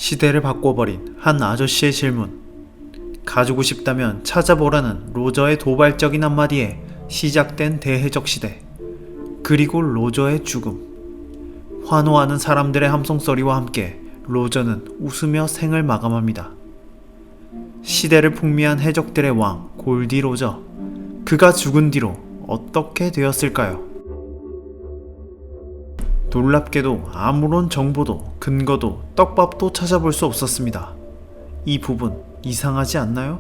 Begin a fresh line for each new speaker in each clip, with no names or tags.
시대를 바꿔버린 한 아저씨의 질문. 가지고 싶다면 찾아보라는 로저의 도발적인 한마디에 시작된 대해적 시대. 그리고 로저의 죽음. 환호하는 사람들의 함성소리와 함께 로저는 웃으며 생을 마감합니다. 시대를 풍미한 해적들의 왕 골디 로저. 그가 죽은 뒤로 어떻게 되었을까요? 놀랍게도 아무런 정보도 근거도 떡밥도 찾아볼 수 없었습니다. 이 부분 이상하지 않나요?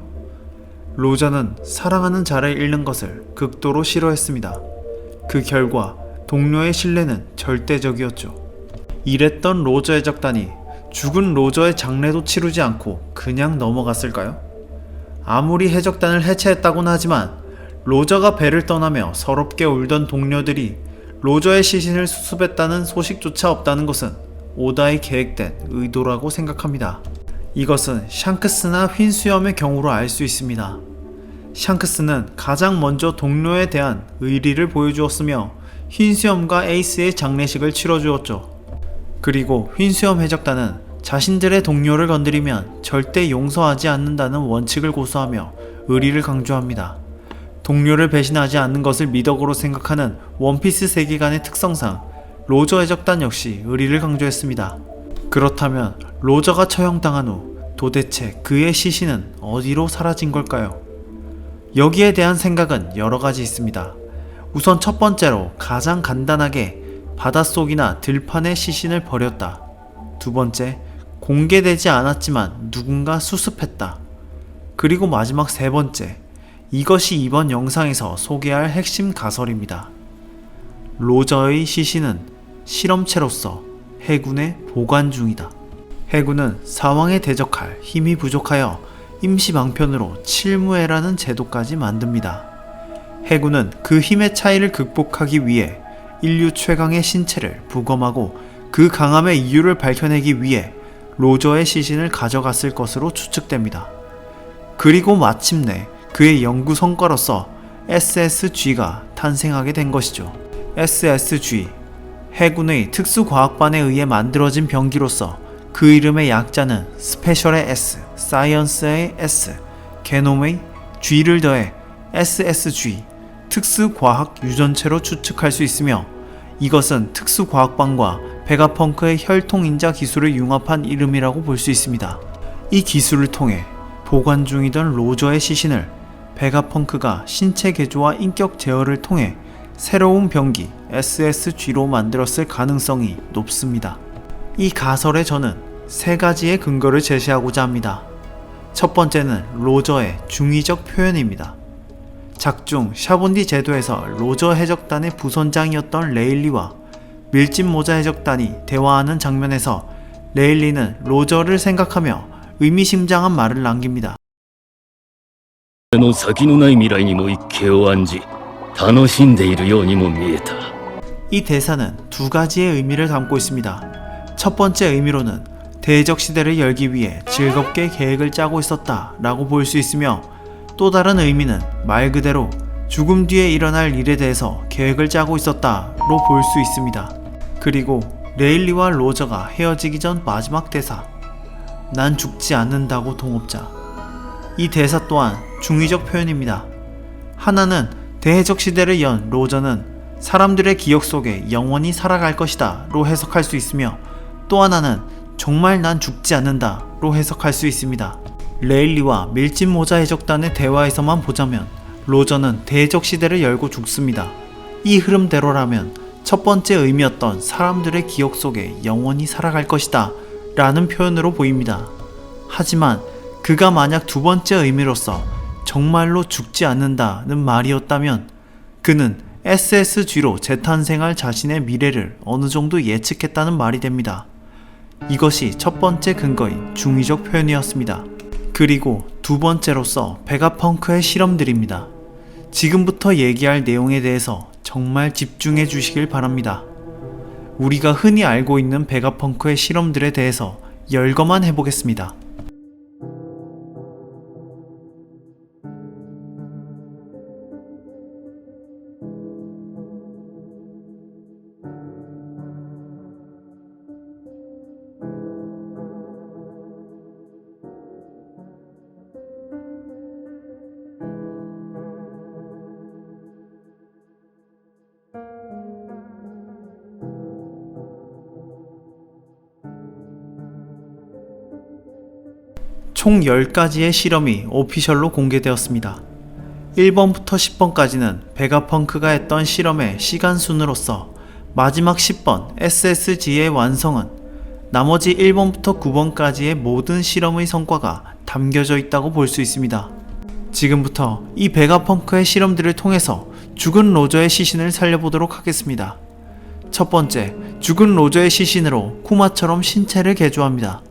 로저는 사랑하는 자를 잃는 것을 극도로 싫어했습니다. 그 결과 동료의 신뢰는 절대적이었죠. 이랬던 로저 해적단이 죽은 로저의 장례도 치르지 않고 그냥 넘어갔을까요? 아무리 해적단을 해체했다고는 하지만 로저가 배를 떠나며 서럽게 울던 동료들이 로저의 시신을 수습했다는 소식조차 없다는 것은 오다의 계획된 의도라고 생각합니다. 이것은 샹크스나 휜수염의 경우로 알 수 있습니다. 샹크스는 가장 먼저 동료에 대한 의리를 보여주었으며 휜수염과 에이스의 장례식을 치러주었죠. 그리고 휜수염 해적단은 자신들의 동료를 건드리면 절대 용서하지 않는다는 원칙을 고수하며 의리를 강조합니다. 동료를 배신하지 않는 것을 미덕으로 생각하는 원피스 세계관의 특성상 로저 해적단 역시 의리를 강조했습니다. 그렇다면 로저가 처형당한 후 도대체 그의 시신은 어디로 사라진 걸까요? 여기에 대한 생각은 여러 가지 있습니다. 우선 첫 번째로 가장 간단하게 바닷속이나 들판에 시신을 버렸다. 두 번째, 공개되지 않았지만 누군가 수습했다. 그리고 마지막 세 번째, 이것이 이번 영상에서 소개할 핵심 가설입니다. 로저의 시신은 실험체로서 해군에 보관 중이다. 해군은 사왕에 대적할 힘이 부족하여 임시방편으로 칠무회라는 제도까지 만듭니다. 해군은 그 힘의 차이를 극복하기 위해 인류 최강의 신체를 부검하고 그 강함의 이유를 밝혀내기 위해 로저의 시신을 가져갔을 것으로 추측됩니다. 그리고 마침내 그의 연구 성과로서 SSG가 탄생하게 된 것이죠. SSG, 해군의 특수과학반에 의해 만들어진 병기로서 그 이름의 약자는 스페셜의 S, 사이언스의 S, 게놈의 G를 더해 SSG, 특수과학 유전체로 추측할 수 있으며 이것은 특수과학반과 베가펑크의 혈통인자 기술을 융합한 이름이라고 볼 수 있습니다. 이 기술을 통해 보관 중이던 로저의 시신을 베가펑크가 신체 개조와 인격 제어를 통해 새로운 병기 SSG로 만들었을 가능성이 높습니다. 이 가설에 저는 세 가지의 근거를 제시하고자 합니다. 첫 번째는 로저의 중의적 표현입니다. 작중 샤본디 제도에서 로저 해적단의 부선장이었던 레일리와 밀짚 모자 해적단이 대화하는 장면에서 레일리는 로저를 생각하며 의미심장한 말을 남깁니다.
の先のない未来にも一計を案じ楽しんでいるようにも見えた。
이 대사는 두 가지의 의미를 담고 있습니다. 첫 번째 의미로는 대적 시대를 열기 위해 즐겁게 계획을 짜고 있었다 라고 볼 수 있으며 또 다른 의미는 말 그대로 죽음 뒤에 일어날 일에 대해서 계획을 짜고 있었다로 볼 수 있습니다. 그리고 레일리와 로저가 헤어지기 전 마지막 대사, 난 죽지 않는다고 동업자. 이 대사 또한 중의적 표현입니다. 하나는 대해적 시대를 연 로저는 사람들의 기억 속에 영원히 살아갈 것이다 로 해석할 수 있으며 또 하나는 정말 난 죽지 않는다 로 해석할 수 있습니다. 레일리와 밀짚 모자 해적단의 대화에서만 보자면 로저는 대해적 시대를 열고 죽습니다. 이 흐름대로라면 첫 번째 의미였던 사람들의 기억 속에 영원히 살아갈 것이다 라는 표현으로 보입니다. 하지만 그가 만약 두 번째 의미로서 정말로 죽지 않는다는 말이었다면 그는 SSG로 재탄생할 자신의 미래를 어느 정도 예측했다는 말이 됩니다. 이것이 첫 번째 근거인 중의적 표현이었습니다. 그리고 두 번째로서 베가펑크의 실험들입니다. 지금부터 얘기할 내용에 대해서 정말 집중해 주시길 바랍니다. 우리가 흔히 알고 있는 베가펑크의 실험들에 대해서 열거만 해보겠습니다. 총 10가지의 실험이 오피셜로 공개되었습니다. 1번부터 10번까지는 베가펑크가 했던 실험의 시간순으로서 마지막 10번 SSG의 완성은 나머지 1번부터 9번까지의 모든 실험의 성과가 담겨져 있다고 볼 수 있습니다. 지금부터 이 베가펑크의 실험들을 통해서 죽은 로저의 시신을 살려보도록 하겠습니다. 첫 번째, 죽은 로저의 시신으로 쿠마처럼 신체를 개조합니다.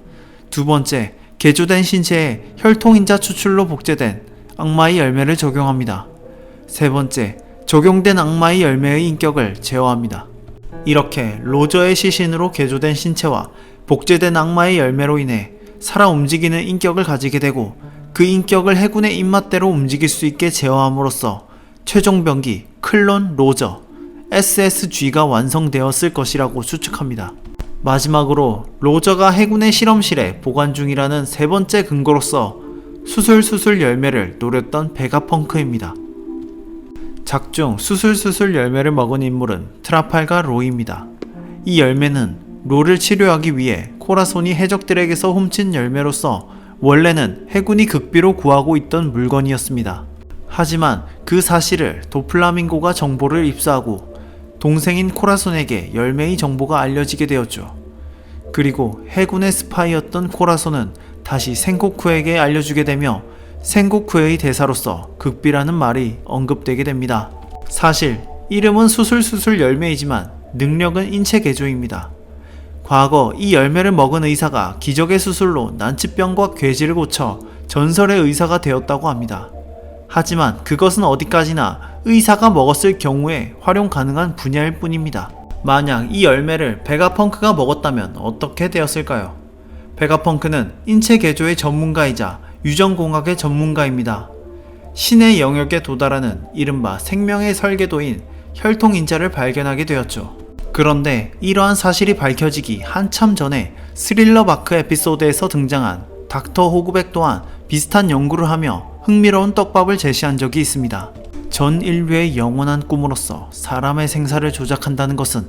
두 번째, 개조된 신체에 혈통인자 추출로 복제된 악마의 열매를 적용합니다. 세 번째, 적용된 악마의 열매의 인격을 제어합니다. 이렇게 로저의 시신으로 개조된 신체와 복제된 악마의 열매로 인해 살아 움직이는 인격을 가지게 되고 그 인격을 해군의 입맛대로 움직일 수 있게 제어함으로써 최종 병기 클론 로저 SSG가 완성되었을 것이라고 추측합니다. 마지막으로 로저가 해군의 실험실에 보관 중이라는 세 번째 근거로서 수술수술 열매를 노렸던 베가펑크입니다. 작중 수술수술 열매를 먹은 인물은 트라팔가 로이입니다. 이 열매는 로를 치료하기 위해 코라손이 해적들에게서 훔친 열매로서 원래는 해군이 극비로 구하고 있던 물건이었습니다. 하지만 그 사실을 도플라밍고가 정보를 입수하고 동생인 코라손에게 열매의 정보가 알려지게 되었죠. 그리고 해군의 스파이였던 코라손은 다시 생고쿠에게 알려주게 되며 생고쿠의 대사로서 극비라는 말이 언급되게 됩니다. 사실 이름은 수술수술 열매이지만 능력은 인체 개조입니다. 과거 이 열매를 먹은 의사가 기적의 수술로 난치병과 괴지를 고쳐 전설의 의사가 되었다고 합니다. 하지만 그것은 어디까지나 의사가 먹었을 경우에 활용 가능한 분야일 뿐입니다. 만약 이 열매를 베가펑크가 먹었다면 어떻게 되었을까요? 베가펑크는 인체 개조의 전문가이자 유전공학의 전문가입니다. 신의 영역에 도달하는 이른바 생명의 설계도인 혈통인자를 발견하게 되었죠. 그런데 이러한 사실이 밝혀지기 한참 전에 스릴러 마크 에피소드에서 등장한 닥터 호그백 또한 비슷한 연구를 하며 흥미로운 떡밥을 제시한 적이 있습니다. 전 인류의 영원한 꿈으로서 사람의 생사를 조작한다는 것은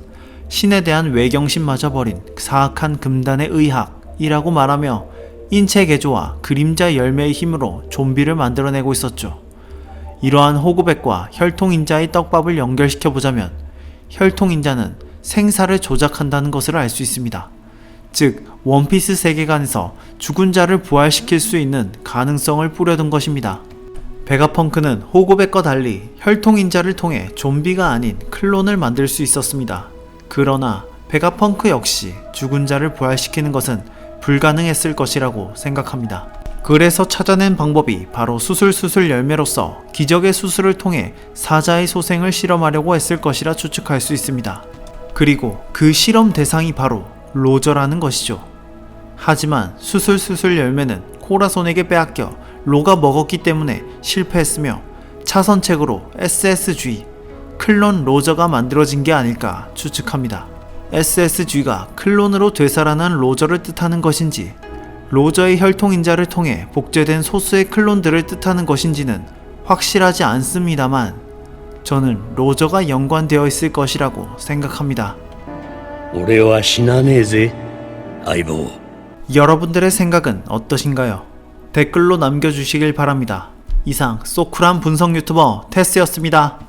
신에 대한 외경심마저 버린 사악한 금단의 의학이라고 말하며 인체 개조와 그림자 열매의 힘으로 좀비를 만들어내고 있었죠. 이러한 호그백과 혈통인자의 떡밥을 연결시켜보자면 혈통인자는 생사를 조작한다는 것을 알 수 있습니다. 즉 원피스 세계관에서 죽은 자를 부활시킬 수 있는 가능성을 뿌려둔 것입니다. 베가펑크는 호그백과 달리 혈통인자를 통해 좀비가 아닌 클론을 만들 수 있었습니다. 그러나 베가펑크 역시 죽은 자를 부활시키는 것은 불가능했을 것이라고 생각합니다. 그래서 찾아낸 방법이 바로 수술수술 열매로서 기적의 수술을 통해 사자의 소생을 실험하려고 했을 것이라 추측할 수 있습니다. 그리고 그 실험 대상이 바로 로저라는 것이죠. 하지만 수술수술 열매는 코라손에게 빼앗겨 로가 먹었기 때문에 실패했으며 차선책으로 SSG 클론 로저가 만들어진 게 아닐까 추측합니다. SSG가 클론으로 되살아난 로저를 뜻하는 것인지 로저의 혈통인자를 통해 복제된 소수의 클론들을 뜻하는 것인지는 확실하지 않습니다만 저는 로저가 연관되어 있을 것이라고 생각합니다.
俺は死なねえぜ、相棒。
여러분들의 생각은 어떠신가요? 댓글로 남겨주시길 바랍니다. 이상 소쿨한 분석 유튜버 테스였습니다.